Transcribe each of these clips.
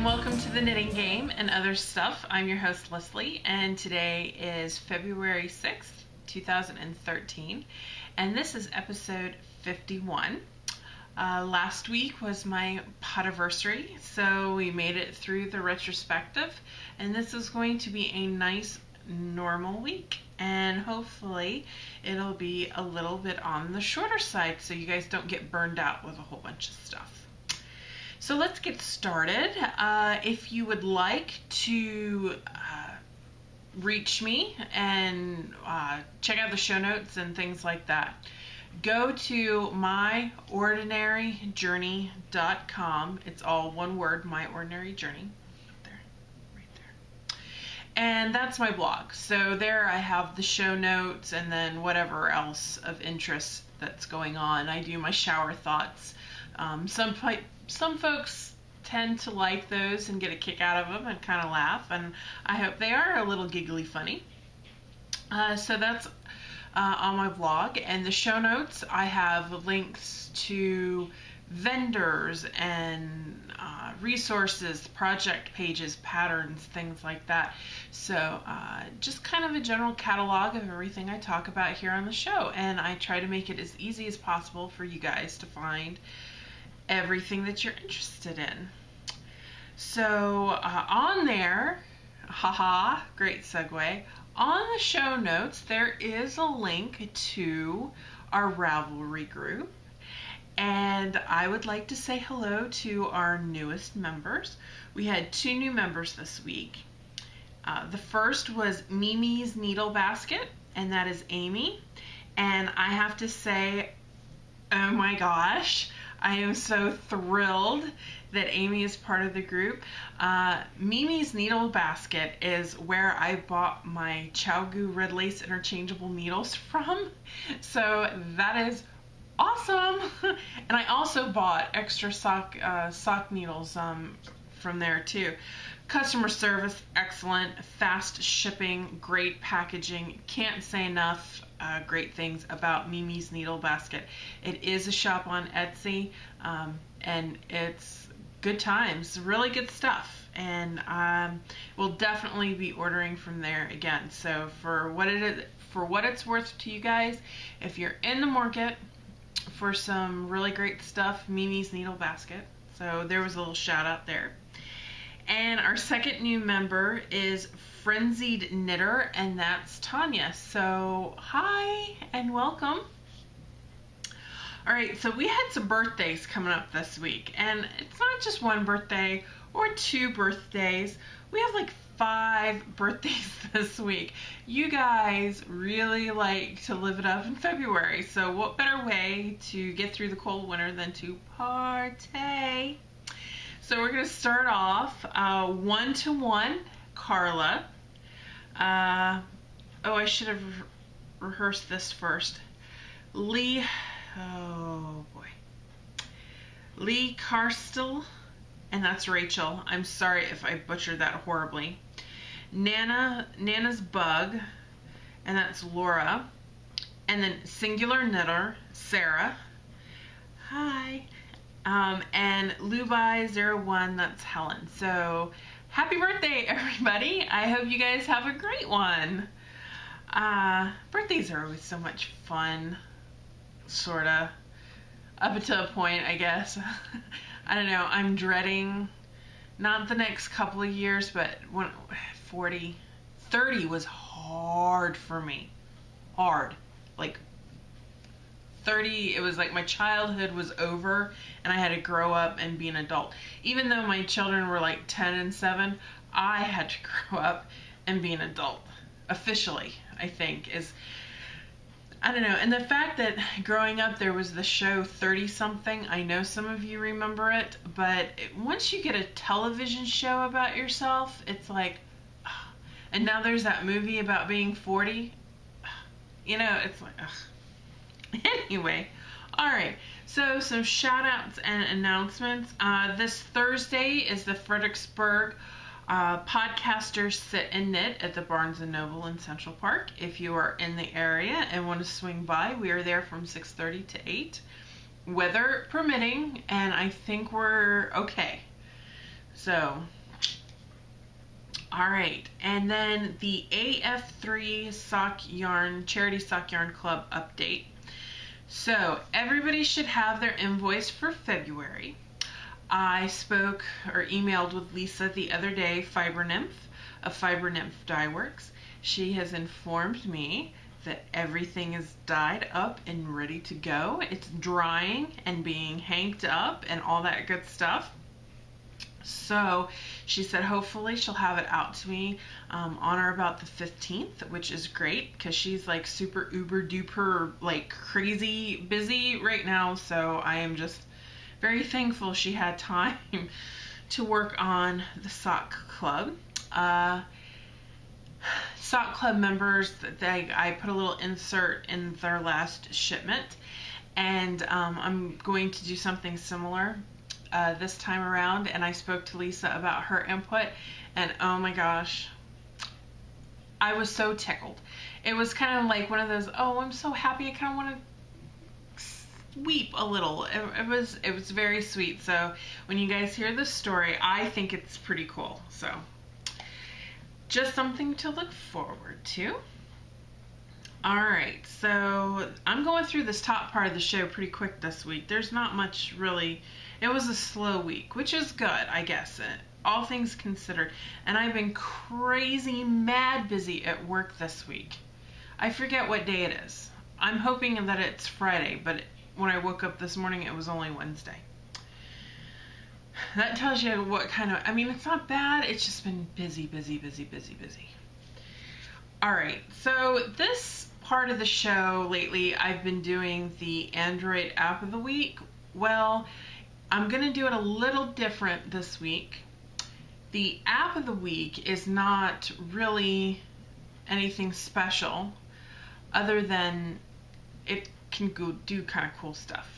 and welcome to the Knitting Game and Other Stuff. I'm your host Leslie, and today is February 6th, 2013, and this is episode 51. Last week was my podiversary, so we made it through the retrospective, and this is going to be a nice normal week, and hopefully it'll be a little bit on the shorter side so you guys don't get burned out with a whole bunch of stuff. So let's get started. If you would like to reach me and check out the show notes and things like that, go to myordinaryjourney.com. It's all one word, My Ordinary Journey. There, right there. And that's my blog. So there I have the show notes and then whatever else of interest that's going on. I do my shower thoughts. Some folks tend to like those and get a kick out of them and kind of laugh, and I hope they are a little giggly funny. So that's on my blog, and the show notes I have links to vendors and resources, project pages, patterns, things like that. So just kind of a general catalog of everything I talk about here on the show, and I try to make it as easy as possible for you guys to find everything that you're interested in. So on there, haha, great segue, on the show notes there is a link to our Ravelry group, and I would like to say hello to our newest members. We had 2 new members this week. The first was Mimi's Needle Basket, and that is Amy, and I have to say, oh my gosh, I am so thrilled that Amy is part of the group. Mimi's Needle Basket is where I bought my ChiaoGoo red lace interchangeable needles from. So that is awesome. And I also bought extra sock needles from there too. Customer service, excellent. Fast shipping, great packaging. Can't say enough great things about Mimi's Needle Basket. It is a shop on Etsy, and it's good times, really good stuff, and we'll definitely be ordering from there again. So for what it's worth to you guys, if you're in the market for some really great stuff, Mimi's Needle Basket. So there was a little shout out there. And our second new member is Frenzied Knitter, and that's Tanya. So hi and welcome. All right, so we had some birthdays coming up this week, and it's not just one birthday or 2 birthdays. We have like 5 birthdays this week. You guys really like to live it up in February, so what better way to get through the cold winter than to party? So we're going to start off 1-to-1, Carla. Oh, I should have rehearsed this first. Lee, oh boy. Lee Carstel, and that's Rachel. I'm sorry if I butchered that horribly. Nana's Bug, and that's Laura. And then Singular Knitter, Sarah. Hi. And Lubai01, that's Helen. So happy birthday, everybody. I hope you guys have a great one. Birthdays are always so much fun, sorta, up until a point, I guess. I don't know, I'm dreading, not the next couple of years, but when 30 was hard for me. Hard. Like 30, it was like my childhood was over and I had to grow up and be an adult. Even though my children were like 10 and 7, I had to grow up and be an adult. Officially, I think, is, I don't know. And the fact that growing up there was the show 30 something, I know some of you remember it, but once you get a television show about yourself, it's like, and now there's that movie about being 40, you know, it's like, ugh. Anyway, alright, so some shout outs and announcements. This Thursday is the Fredericksburg Podcasters Sit and Knit at the Barnes & Noble in Central Park. If you are in the area and want to swing by, we are there from 6:30 to 8. Weather permitting, and I think we're okay. So, all right. And then the AF3 Sock Yarn, Charity Sock Yarn Club update. So everybody should have their invoice for February. I spoke or emailed with Lisa the other day, Fiber Nymph of Fiber Nymph Dye Works. She has informed me that everything is dyed up and ready to go. It's drying and being hanged up and all that good stuff. So she said hopefully she'll have it out to me on or about the 15th, which is great because she's like super uber duper like crazy busy right now. So I am just very thankful she had time to work on the sock club. Sock club members, I put a little insert in their last shipment, and I'm going to do something similar this time around. And I spoke to Lisa about her input, and oh my gosh, I was so tickled. It was kind of like one of those, oh, I'm so happy, I kind of want to weep a little. It was very sweet. So when you guys hear this story, I think it's pretty cool. So just something to look forward to. All right, so I'm going through this top part of the show pretty quick this week. There's not much really. It was a slow week, which is good, I guess, all things considered. And I've been crazy mad busy at work this week. I forget what day it is. I'm hoping that it's Friday, but when I woke up this morning, it was only Wednesday. That tells you what kind of, I mean, it's not bad. It's just been busy, busy, busy, busy, busy. All right, so this part of the show lately, I've been doing the Android app of the week. Well, I'm going to do it a little different this week. The app of the week is not really anything special other than it can go do kind of cool stuff.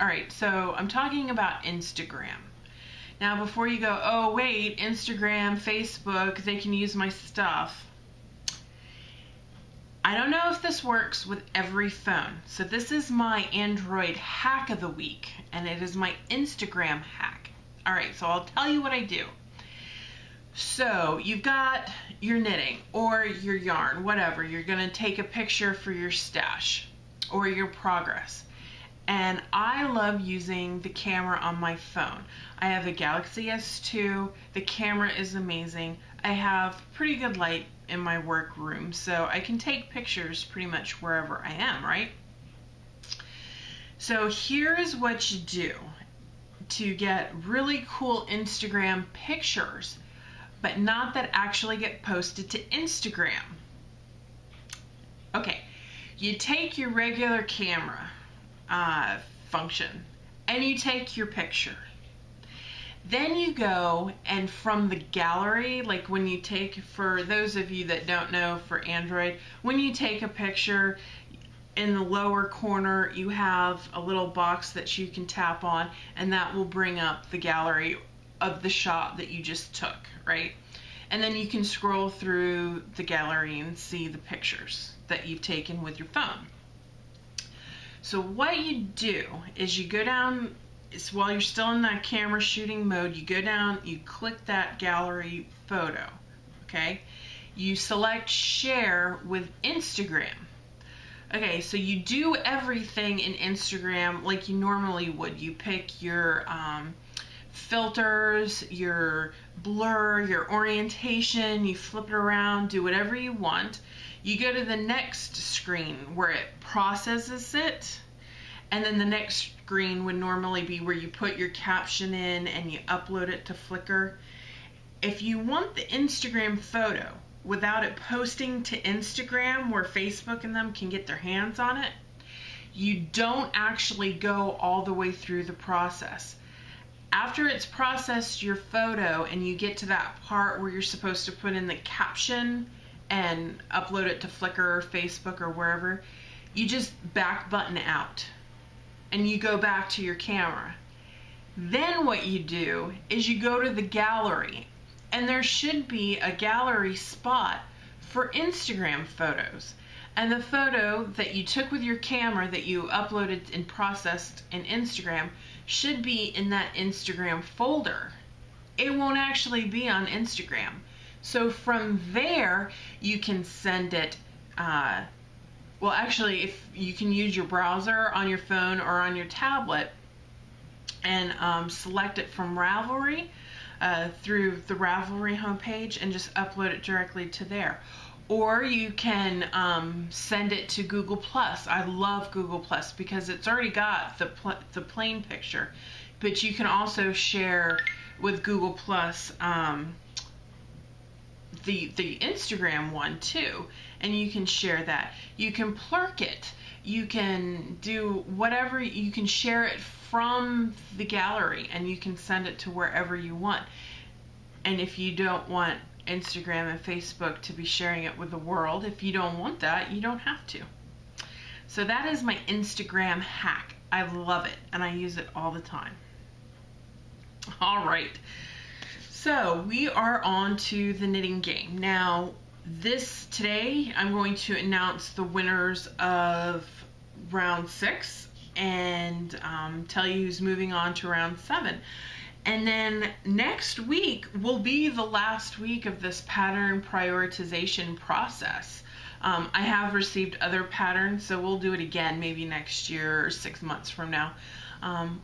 All right, so I'm talking about Instagram. Now, before you go, oh, wait, Instagram, Facebook, they can use my stuff. I don't know if this works with every phone. So this is my Android hack of the week, and it is my Instagram hack. All right, so I'll tell you what I do. So you've got your knitting or your yarn, whatever. You're going to take a picture for your stash or your progress. And I love using the camera on my phone. I have a Galaxy S2. The camera is amazing. I have pretty good light in my work room, so I can take pictures pretty much wherever I am, right? So here is what you do to get really cool Instagram pictures, but not that actually get posted to Instagram. Okay, you take your regular camera function and you take your picture. Then you go and from the gallery, like when you take, for those of you that don't know for Android, when you take a picture, in the lower corner you have a little box that you can tap on, and that will bring up the gallery of the shot that you just took, right? And then you can scroll through the gallery and see the pictures that you've taken with your phone. So what you do is you go down, while you're still in that camera shooting mode, you go down, you click that gallery photo, okay? You select share with Instagram. Okay, so you do everything in Instagram like you normally would. You pick your filters, your blur, your orientation, you flip it around, do whatever you want. You go to the next screen where it processes it, and then the next screen would normally be where you put your caption in and you upload it to Flickr. If you want the Instagram photo without it posting to Instagram where Facebook and them can get their hands on it, you don't actually go all the way through the process. After it's processed your photo and you get to that part where you're supposed to put in the caption and upload it to Flickr or Facebook or wherever, you just back button out and you go back to your camera. Then what you do is you go to the gallery, and there should be a gallery spot for Instagram photos. And the photo that you took with your camera that you uploaded and processed in Instagram should be in that Instagram folder. it won't actually be on Instagram. So from there, you can send it, well, actually, if you can use your browser on your phone or on your tablet and select it from Ravelry through the Ravelry homepage and just upload it directly to there. Or you can send it to Google Plus. I love Google Plus because it's already got the plain picture, but you can also share with Google Plus the Instagram one too, and you can share that. You can plurk it. You can do whatever. You can share it from the gallery, and you can send it to wherever you want. And if you don't want Instagram and Facebook to be sharing it with the world, if you don't want that, you don't have to. So that is my Instagram hack. I love it, and I use it all the time. All right. So we are on to the knitting game. Now, today I'm going to announce the winners of round 6 and tell you who's moving on to round 7. And then next week will be the last week of this pattern prioritization process. I have received other patterns, so we'll do it again maybe next year or 6 months from now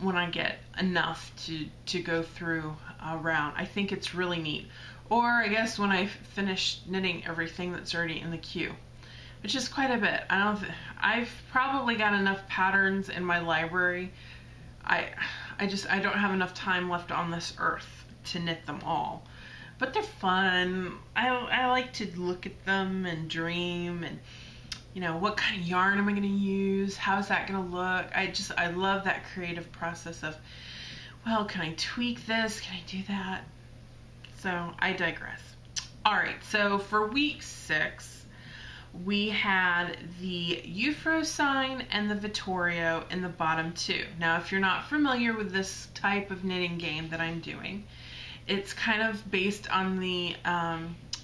when I get enough to go through a round. I think it's really neat. Or I guess when I finish knitting everything that's already in the queue, which is quite a bit. I've probably got enough patterns in my library. I don't have enough time left on this earth to knit them all. But they're fun. I like to look at them and dream and, you know, what kind of yarn am I going to use? How's that going to look? I love that creative process of, well, can I tweak this? Can I do that? So I digress. All right, so for week 6, we had the Euphrosyne and the Vittorio in the bottom 2. Now, if you're not familiar with this type of knitting game that I'm doing, it's kind of based on the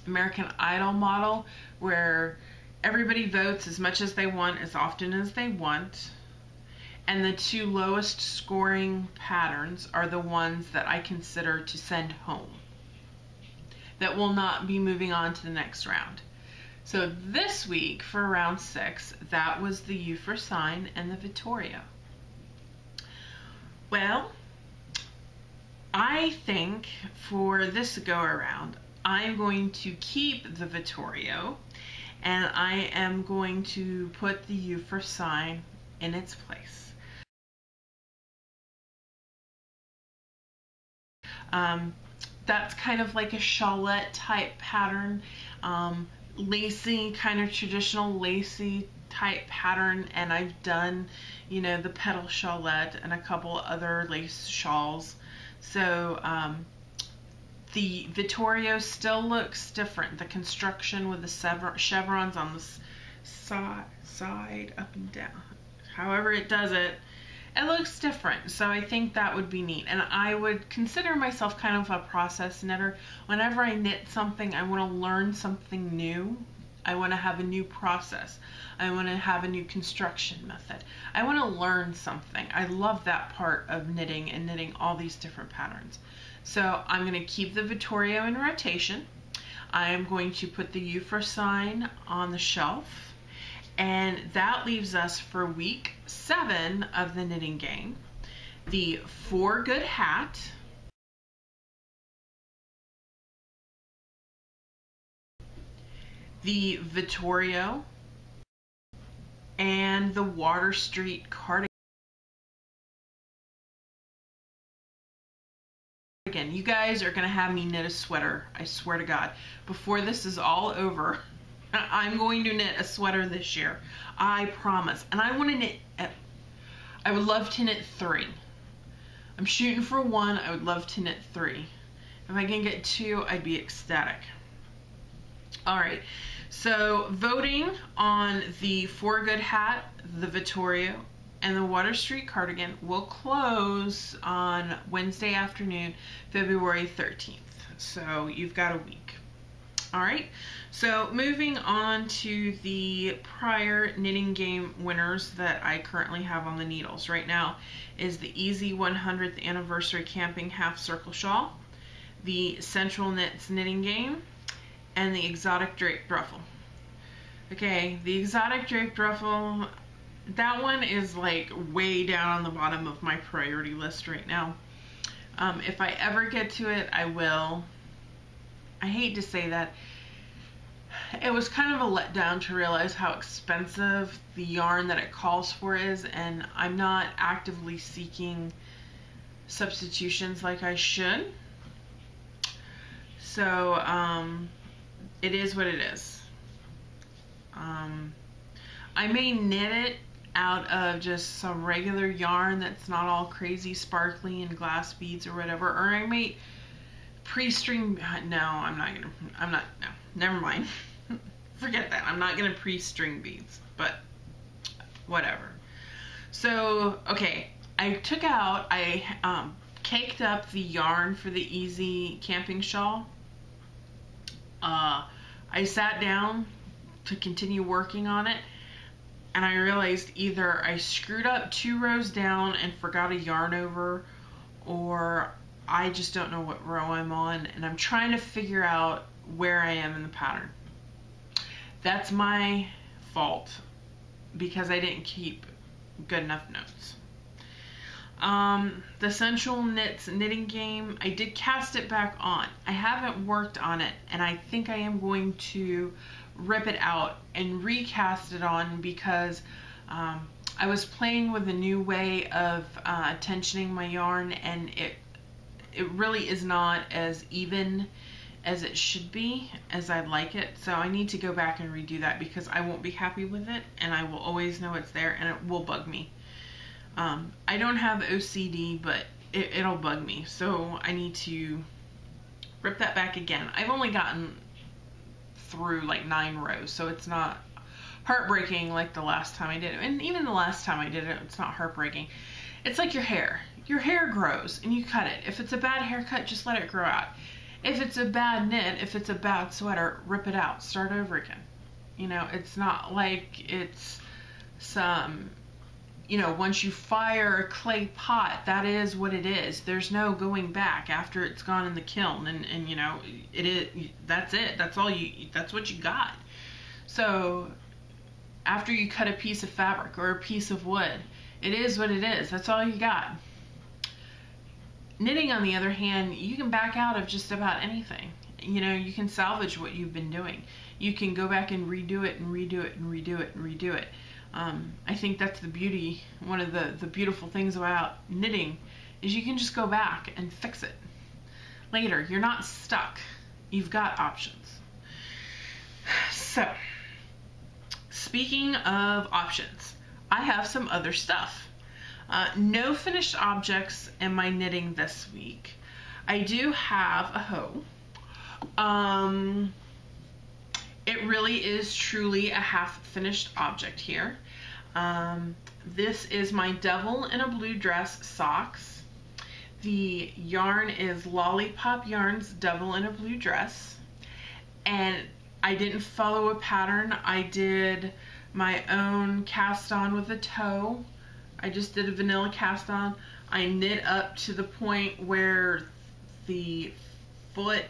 American Idol model, where everybody votes as much as they want, as often as they want, and the 2 lowest scoring patterns are the ones that I consider to send home, that will not be moving on to the next round. So this week for round 6, that was the Euphrosyne and the Vittorio. Well, I think for this go around, I'm going to keep the Vittorio and I am going to put the Euphrosyne in its place. That's kind of like a shawlette type pattern. Lacy, kind of traditional lacy type pattern, and I've done, you know, the petal shawlette and a couple other lace shawls. So the Vittorio still looks different. The construction with the chevrons on the side, up and down, however it does it, it looks different. So I think that would be neat. And I would consider myself kind of a process knitter. Whenever I knit something, I want to learn something new. I want to have a new process. I want to have a new construction method. I want to learn something. I love that part of knitting and knitting all these different patterns. So I'm going to keep the Vittorio in rotation. I am going to put the Euphrosyne on the shelf. And that leaves us for week 7 of the knitting game, the For Good hat, the Vittorio, and the Water Street cardigan. You guys are going to have me knit a sweater, I swear to God. Before this is all over, I'm going to knit a sweater this year. I promise. And I want to knit, I would love to knit 3. I'm shooting for 1. I would love to knit 3. If I can get 2, I'd be ecstatic. All right. So voting on the For Good hat, the Vittorio, and the Water Street cardigan will close on Wednesday afternoon, February 13th. So you've got a week. All right, so moving on to the prior knitting game winners that I currently have on the needles right now is the Easy 100th Anniversary Camping Half Circle Shawl, the Central Knits Knitting Game, and the Exotic Draped Ruffle. Okay, the Exotic Draped Ruffle, that one is like way down on the bottom of my priority list right now. If I ever get to it, I will. I hate to say that. It was kind of a letdown to realize how expensive the yarn that it calls for is, and I'm not actively seeking substitutions like I should. So it is what it is. I may knit it out of just some regular yarn that's not all crazy sparkly and glass beads or whatever, or I may pre-string. No, never mind. Forget that. I'm not gonna pre-string beads, but whatever. So okay, I caked up the yarn for the Easy Camping Shawl. I sat down to continue working on it, and I realized either I screwed up 2 rows down and forgot a yarn over, or I just don't know what row I'm on, and I'm trying to figure out where I am in the pattern. That's my fault because I didn't keep good enough notes. The Central Knits Knitting Game, I did cast it back on. I haven't worked on it, and I think I am going to rip it out and recast it on because I was playing with a new way of tensioning my yarn, and it really is not as even as it should be, as I'd like it. So I need to go back and redo that because I won't be happy with it, and I will always know it's there, and it will bug me. I don't have OCD, but it'll bug me, so I need to rip that back again. I've only gotten through like 9 rows, so it's not heartbreaking like the last time I did it. And even the last time I did it, it's not heartbreaking. It's like your hair. Your hair grows and you cut it. If it's a bad haircut, just let it grow out. If it's a bad knit, if it's a bad sweater, rip it out. Start over again. You know, it's not like it's some, you know, once you fire a clay pot, that is what it is. There's no going back after it's gone in the kiln, and you know, it is, that's it. That's all you, that's what you got. So after you cut a piece of fabric or a piece of wood, it is what it is. That's all you got. Knitting, on the other hand, you can back out of just about anything. You know, you can salvage what you've been doing. You can go back and redo it and redo it and redo it and redo it. I think that's the beauty, one of the beautiful things about knitting, is you can just go back and fix it later. You're not stuck. You've got options. So, speaking of options, I have some other stuff. No finished objects in my knitting this week. I do have a hoe. It really is truly a half-finished object here. This is my Devil in a Blue Dress socks. The yarn is Lollipop Yarns Devil in a Blue Dress. And I didn't follow a pattern. I did my own cast on with a toe. I just did a vanilla cast on. I knit up to the point where the foot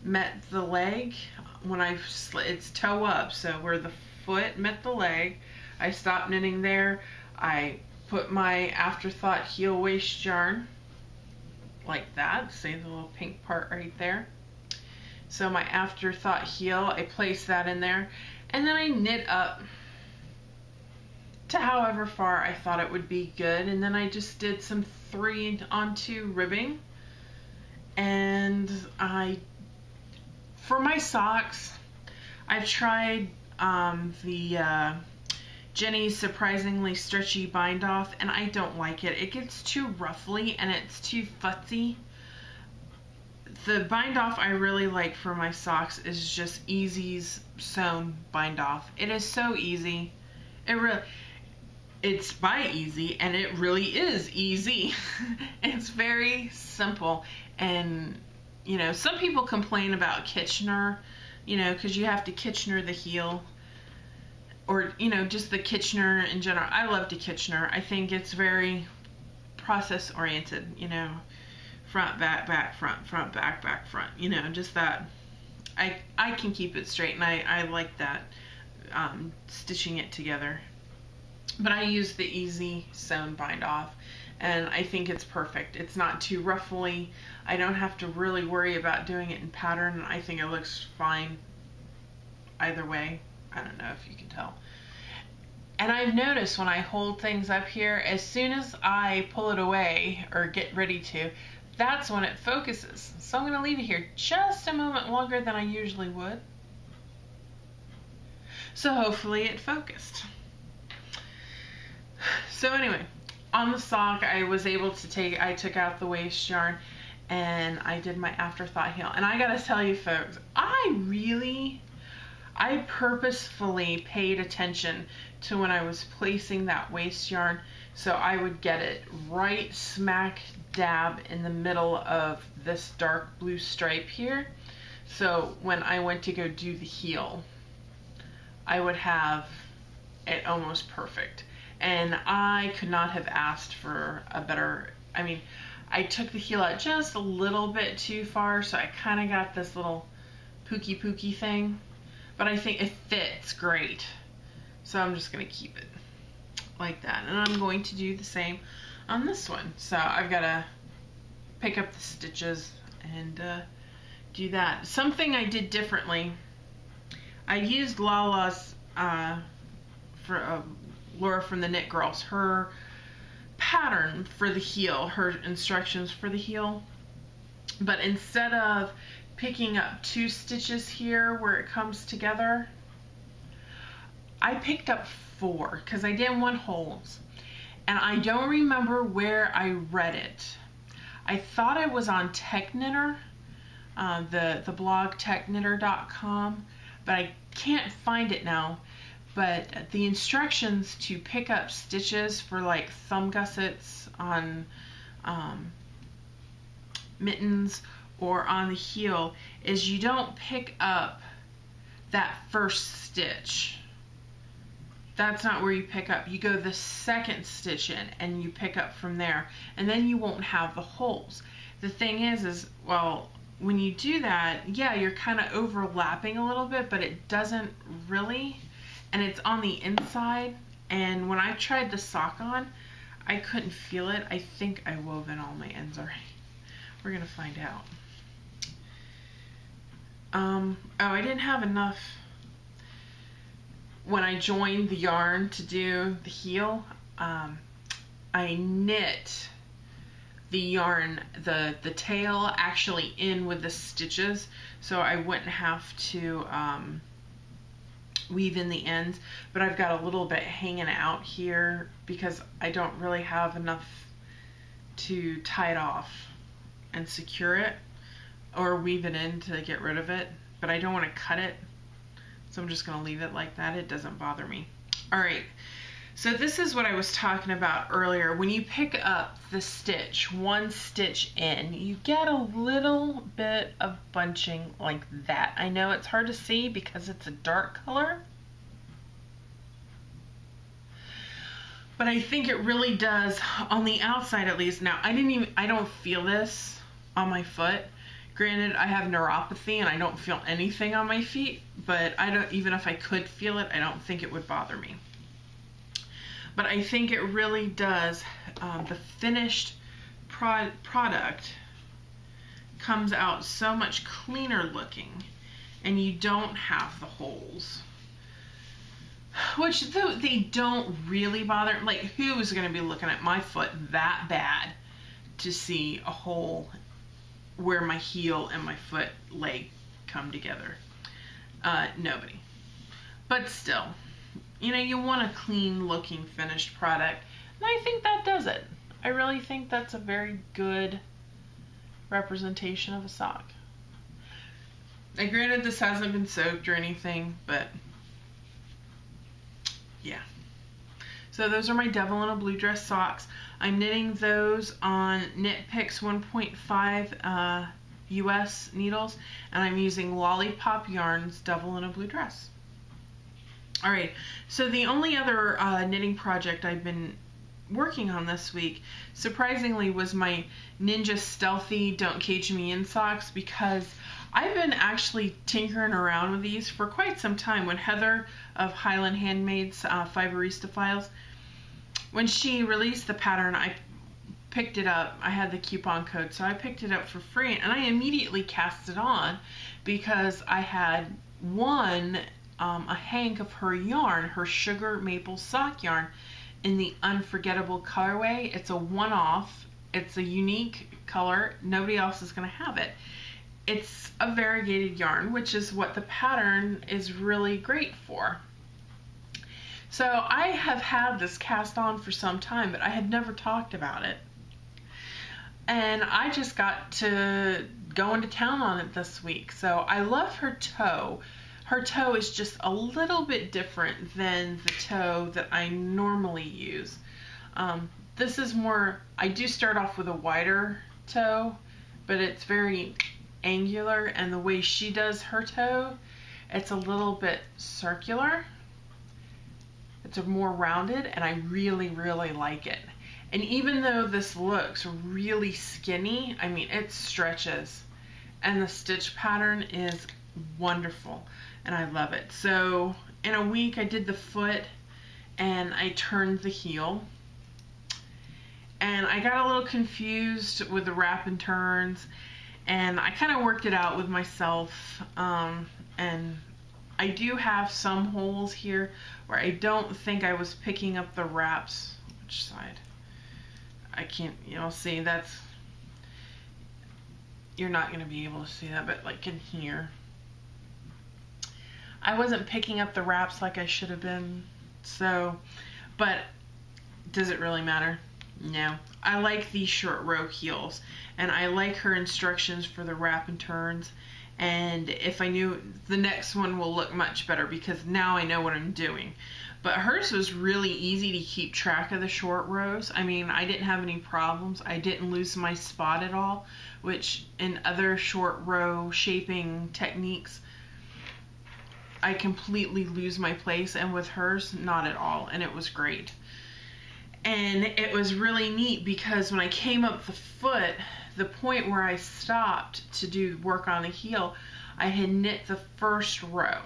met the leg. When it's toe up, so where the foot met the leg, I stopped knitting there. I put my Afterthought heel waist yarn like that. See the little pink part right there? So my Afterthought heel, I placed that in there, and then I knit up to however far I thought it would be good, and then I just did some 3-on-2 ribbing, and for my socks, I've tried the Jenny's Surprisingly Stretchy Bind Off, and I don't like it. It gets too ruffly and it's too futzy. The bind off I really like for my socks is just Easy's Sewn Bind Off. It is so easy. It's by Easy, and it really is easy. It's very simple, and you know, some people complain about Kitchener, you know, because you have to Kitchener the heel, or, you know, just the Kitchener in general. I love the Kitchener. I think it's very process oriented, you know, front, back, back, front, back, back, front. You know, just that. I can keep it straight, and I like that, stitching it together. But I use the Easy Sewn Bind Off, and I think it's perfect. It's not too ruffly. I don't have to really worry about doing it in pattern. I think it looks fine either way. I don't know if you can tell. And I've noticed when I hold things up here, as soon as I pull it away or get ready to, that's when it focuses. So I'm going to leave it here just a moment longer than I usually would. So hopefully it focused. So anyway, on the sock, I was able to I took out the waste yarn and I did my afterthought heel. And I gotta tell you folks, I purposefully paid attention to when I was placing that waste yarn, so I would get it right smack dab in the middle of this dark blue stripe here. So when I went to go do the heel, I would have it almost perfect. And I could not have asked for a better, I mean, I took the heel out just a little bit too far, so I kind of got this little pooky thing, but I think it fits great. So I'm just going to keep it like that. And I'm going to do the same on this one. So I've got to pick up the stitches and do that. Something I did differently, I used Lala's, Laura from the Knit Girls, her pattern for the heel, her instructions for the heel. But instead of picking up 2 stitches here where it comes together, I picked up 4 because I didn't want holes. And I don't remember where I read it. I thought I was on TechKnitter, the blog techknitter.com, but I can't find it now. But the instructions to pick up stitches for like thumb gussets on mittens or on the heel is you don't pick up that first stitch. That's not where you pick up. You go the second stitch in and you pick up from there, and then you won't have the holes. The thing is well, when you do that, yeah, you're kind of overlapping a little bit, but it doesn't really, and it's on the inside. And when I tried the sock on, I couldn't feel it. I think I wove in all my ends already. We're gonna find out. Oh, I didn't have enough. When I joined the yarn to do the heel, I knit the yarn, the tail actually in with the stitches, so I wouldn't have to weave in the ends. But I've got a little bit hanging out here because I don't really have enough to tie it off and secure it or weave it in to get rid of it, but I don't want to cut it. So I'm just going to leave it like that. It doesn't bother me. All right. So this is what I was talking about earlier. When you pick up the stitch, 1 stitch in, you get a little bit of bunching like that. I know it's hard to see because it's a dark color, but I think it really does on the outside at least. Now, I don't feel this on my foot. Granted, I have neuropathy and I don't feel anything on my feet, but even if I could feel it, I don't think it would bother me. But I think it really does. The finished product comes out so much cleaner looking, and you don't have the holes. Which they don't really bother. Like, who is going to be looking at my foot that bad to see a hole where my heel and my foot leg come together? Nobody. But still, you know, you want a clean looking finished product, and I think that does it. I really think that's a very good representation of a sock. Now, granted, this hasn't been soaked or anything, but yeah. So those are my Devil in a Blue Dress socks. I'm knitting those on Knit Picks 1.5 US needles, and I'm using Lollipop Yarns Devil in a Blue Dress. Alright, so the only other knitting project I've been working on this week, surprisingly, was my Ninja Stealthy Don't Cage Me In socks, because I've been actually tinkering around with these for quite some time. When Heather of Highland Handmaids Fiberista Files, when she released the pattern, I picked it up. I had the coupon code, so I picked it up for free, and I immediately cast it on because I had won a hank of her yarn, her Sugar Maple Sock yarn, in the Unforgettable colorway. It's a one-off. It's a unique color. Nobody else is going to have it. It's a variegated yarn, which is what the pattern is really great for. So I have had this cast on for some time, but I had never talked about it. And I just got to go into town on it this week. So I love her toe. Her toe is just a little bit different than the toe that I normally use. This is more, I do start off with a wider toe, but it's very angular, and the way she does her toe, it's a little bit circular. It's a more rounded, and I really, really like it. And even though this looks really skinny, I mean, it stretches, and the stitch pattern is wonderful, and I love it. So in a week I did the foot and I turned the heel, and I got a little confused with the wrap and turns, and I kind of worked it out with myself, and I do have some holes here where I don't think I was picking up the wraps. Which side? I can't, see, that's, you're not going to be able to see that, but like in here, I wasn't picking up the wraps like I should have been. So, but does it really matter? No. I like these short row heels, and I like her instructions for the wrap and turns, and if I knew, the next one will look much better because now I know what I'm doing. But hers was really easy to keep track of the short rows. I mean, I didn't have any problems. I didn't lose my spot at all, which in other short row shaping techniques, I completely lose my place, and with hers, not at all, and it was great. And it was really neat because when I came up the foot, the point where I stopped to do work on the heel, I had knit the first row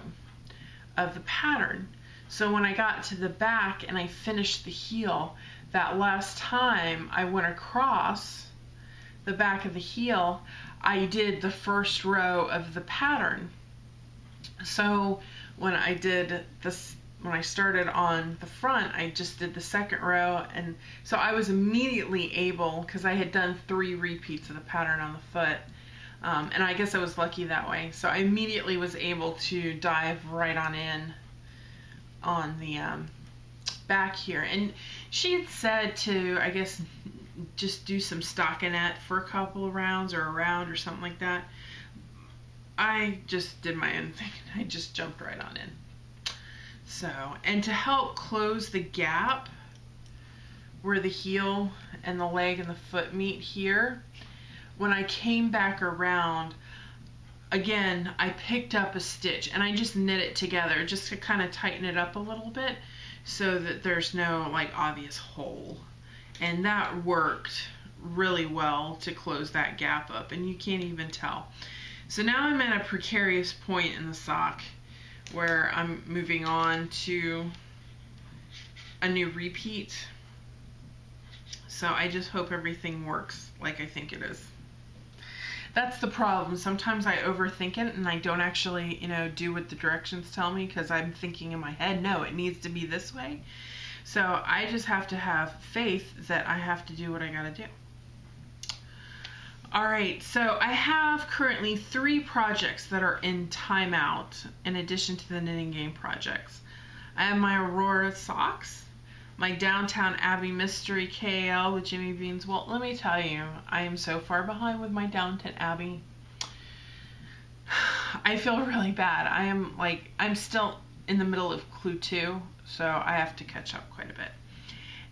of the pattern. So when I got to the back and I finished the heel, that last time I went across the back of the heel, I did the first row of the pattern. So when I did this, when I started on the front, I just did the second row, and so I was immediately able, because I had done 3 repeats of the pattern on the foot, and I guess I was lucky that way, so I immediately was able to dive right on in on the back here. And she had said to, I guess, just do some stockinette for a couple of rounds or a round or something like that. I just did my own thing. I just jumped right on in. So, and to help close the gap where the heel and the leg and the foot meet here, when I came back around, again, I picked up a stitch and I just knit it together just to kind of tighten it up a little bit so that there's no like obvious hole. And that worked really well to close that gap up, and you can't even tell. So now I'm at a precarious point in the sock where I'm moving on to a new repeat. So I just hope everything works like I think it is. That's the problem. Sometimes I overthink it and I don't actually, do what the directions tell me because I'm thinking in my head, no, it needs to be this way. So I just have to have faith that I have to do what I gotta do. Alright, so I have currently 3 projects that are in timeout in addition to the Knitting Game projects. I have my Aurora socks, my Downtown Abbey Mystery KAL with Jimmy Beans. Well, let me tell you, I am so far behind with my Downton Abbey. I feel really bad. I'm still in the middle of Clue 2, so I have to catch up quite a bit.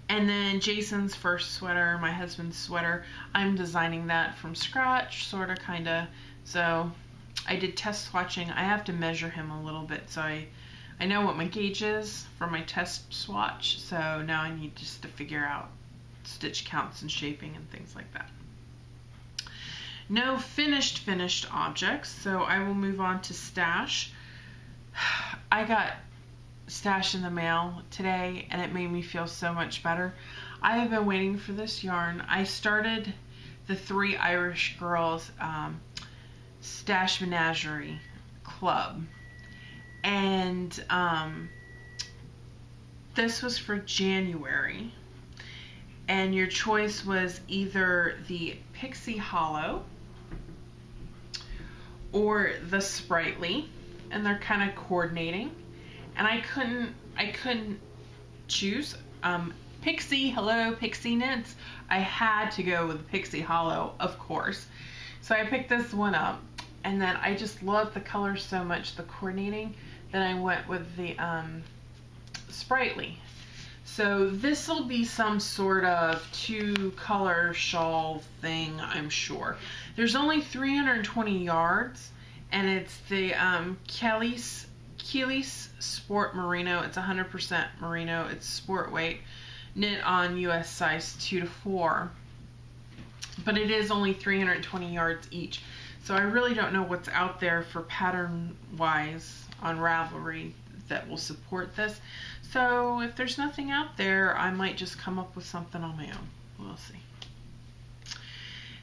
And then Jason's first sweater, my husband's sweater, I'm designing that from scratch, sort of, kind of. So I did test swatching. I have to measure him a little bit, so I know what my gauge is for my test swatch. So now I need just to figure out stitch counts and shaping and things like that. No finished objects, so I will move on to stash. I got stash in the mail today and it made me feel so much better. I have been waiting for this yarn. I started the Three Irish Girls Stash Menagerie Club, and this was for January, and your choice was either the Pixie Hollow or the Sprightly, and they're kind of coordinating, and I couldn't choose. Pixie, hello, Pixie Knits. I had to go with Pixie Hollow, of course. So I picked this one up, and then I just love the colors so much, the coordinating, then I went with the Sprightly. So this will be some sort of 2-color shawl thing, I'm sure. There's only 320 yards, and it's the Kelis Sport Merino. It's 100% merino. It's sport weight, knit on US size 2 to 4. But it is only 320 yards each. So I really don't know what's out there for pattern-wise on Ravelry that will support this. So if there's nothing out there, I might just come up with something on my own. We'll see.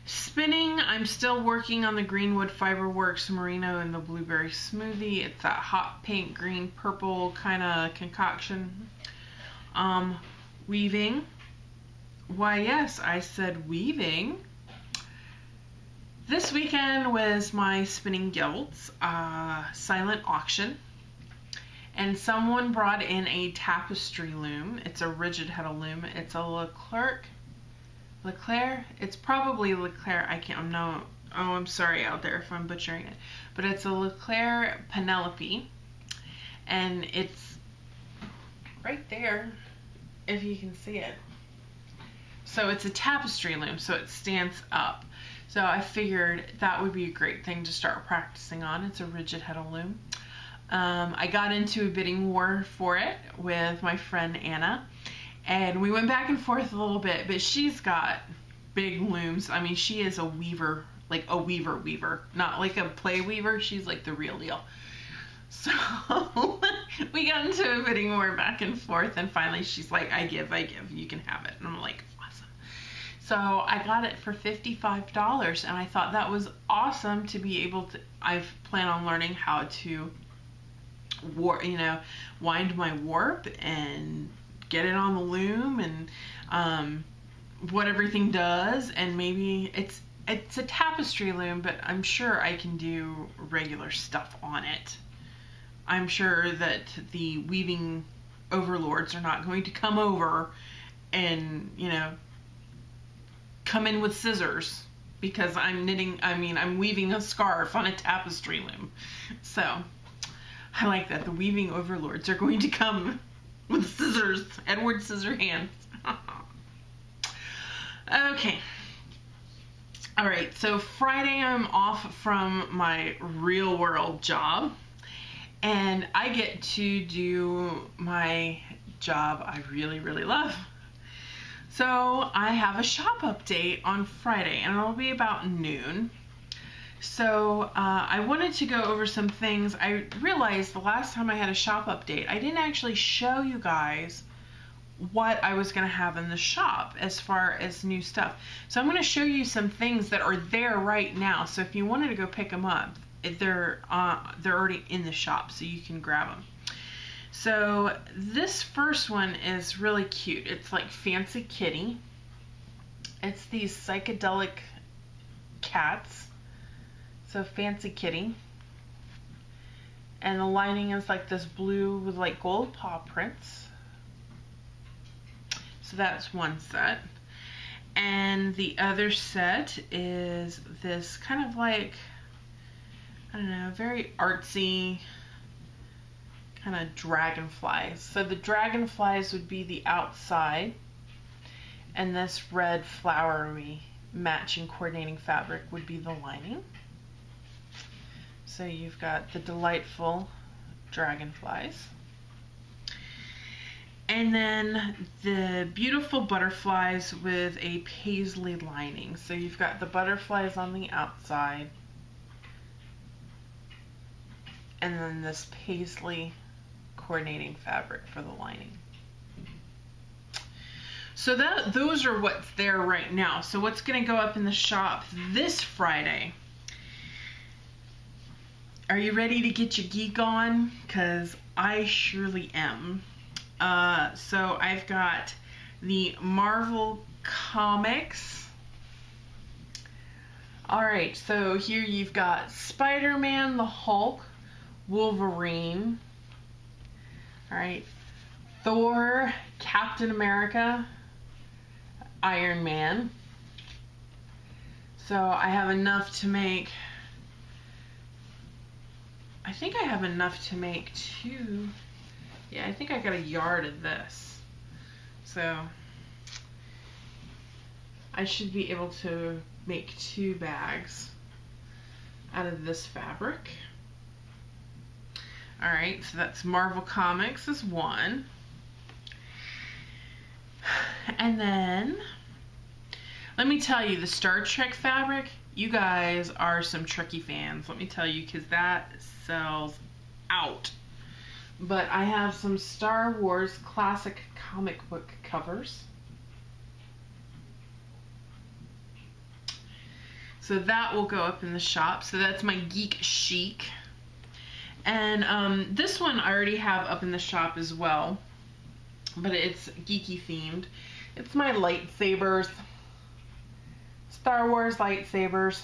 Spinning, I'm still working on the Greenwood Fiberworks Merino and the Blueberry Smoothie. It's that hot pink, green, purple kind of concoction. Weaving. Why, yes, I said weaving. This weekend was my Spinning Guild's silent auction, and someone brought in a tapestry loom. It's a rigid heddle loom. It's a Leclerc. It's probably Leclerc. I can't know. Oh, I'm sorry out there if I'm butchering it, but it's a Leclerc Penelope, and it's right there if you can see it. So it's a tapestry loom, so it stands up. So I figured that would be a great thing to start practicing on. It's a rigid heddle loom. I got into a bidding war for it with my friend Anna, and we went back and forth a little bit, but she's got big looms. I mean, she is a weaver, like a weaver, not like a play weaver. She's like the real deal. So we got into a bidding war back and forth, and finally she's like, I give, you can have it. And I'm like, awesome. So I got it for $55, and I thought that was awesome to be able to, I plan on learning how to wind my warp and get it on the loom, and what everything does, and maybe it's a tapestry loom, but I'm sure I can do regular stuff on it. I'm sure that the weaving overlords are not going to come over and, come in with scissors because I'm weaving a scarf on a tapestry loom. So I like that. The weaving overlords are going to come with scissors, Edward Scissorhands. Okay. All right, so Friday I'm off from my real world job, and I get to do my job I really, really love. So I have a shop update on Friday, and it'll be about noon. So I wanted to go over some things. I realized the last time I had a shop update, I didn't actually show you guys what I was going to have in the shop as far as new stuff. So I'm going to show you some things that are there right now. So if you wanted to go pick them up, they're already in the shop, so you can grab them. So this first one is really cute. It's like Fancy Kitty. It's these psychedelic cats. So Fancy Kitty. And the lining is like this blue with like gold paw prints. So that's one set. And the other set is this kind of like, I don't know, very artsy kind of dragonflies. So the dragonflies would be the outside, and this red flowery matching coordinating fabric would be the lining. So you've got the delightful dragonflies. And then the beautiful butterflies with a paisley lining. So you've got the butterflies on the outside, and then this paisley coordinating fabric for the lining. So those are what's there right now. So what's going to go up in the shop this Friday? Are you ready to get your geek on? Because I surely am. So I've got the Marvel Comics. Alright, so here you've got Spider-Man, the Hulk, Wolverine, alright, Thor, Captain America, Iron Man. So I have enough to make, I think I have enough to make two. Yeah, I think I got a yard of this. So I should be able to make 2 bags out of this fabric. Alright, so that's Marvel Comics is one. And then, let me tell you, the Star Trek fabric, you guys are some tricky fans. Let me tell you, because that sells out. But I have some Star Wars classic comic book covers. So that will go up in the shop. So that's my Geek Chic. And this one I already have up in the shop as well. But it's geeky themed. It's my lightsabers. Star Wars lightsabers.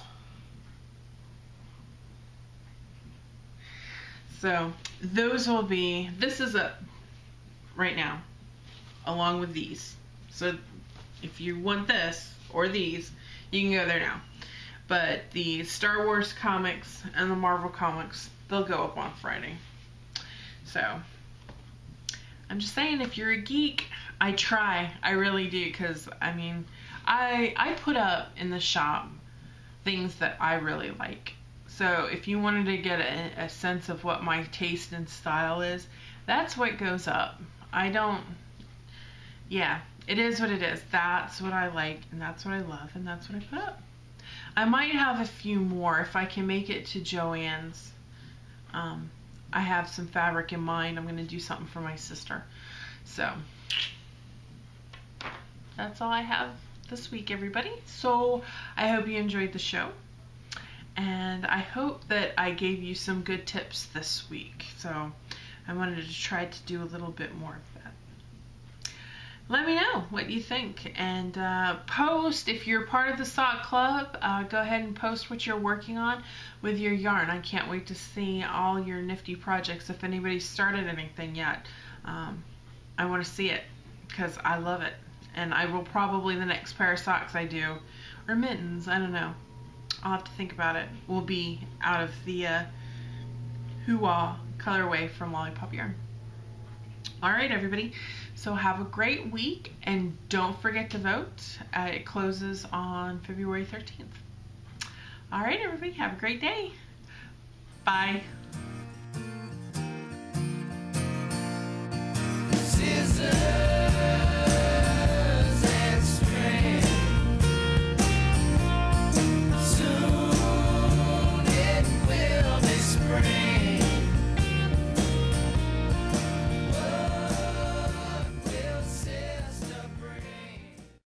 So those will be, this is up right now, along with these. So if you want this or these, you can go there now. But the Star Wars comics and the Marvel comics, they'll go up on Friday. So I'm just saying, if you're a geek, I try. I really do, because I mean, I put up in the shop things that I really like. So if you wanted to get a sense of what my taste and style is, that's what goes up. I don't, yeah, it is what it is. That's what I like, and that's what I love, and that's what I put up. I might have a few more if I can make it to Joann's. I have some fabric in mind. I'm going to do something for my sister. So that's all I have this week, everybody. So I hope you enjoyed the show. And I hope that I gave you some good tips this week. So I wanted to try to do a little bit more of that. Let me know what you think. And post, if you're part of the Sock Club, go ahead and post what you're working on with your yarn. I can't wait to see all your nifty projects. If anybody's started anything yet, I want to see it, because I love it. And I will probably, the next pair of socks I do, or mittens, I don't know, I'll have to think about it, will be out of the Hoo-Wah colorway from Lollipop Yarn. Alright, everybody, so have a great week, and don't forget to vote. It closes on February 13th. Alright, everybody, have a great day. Bye.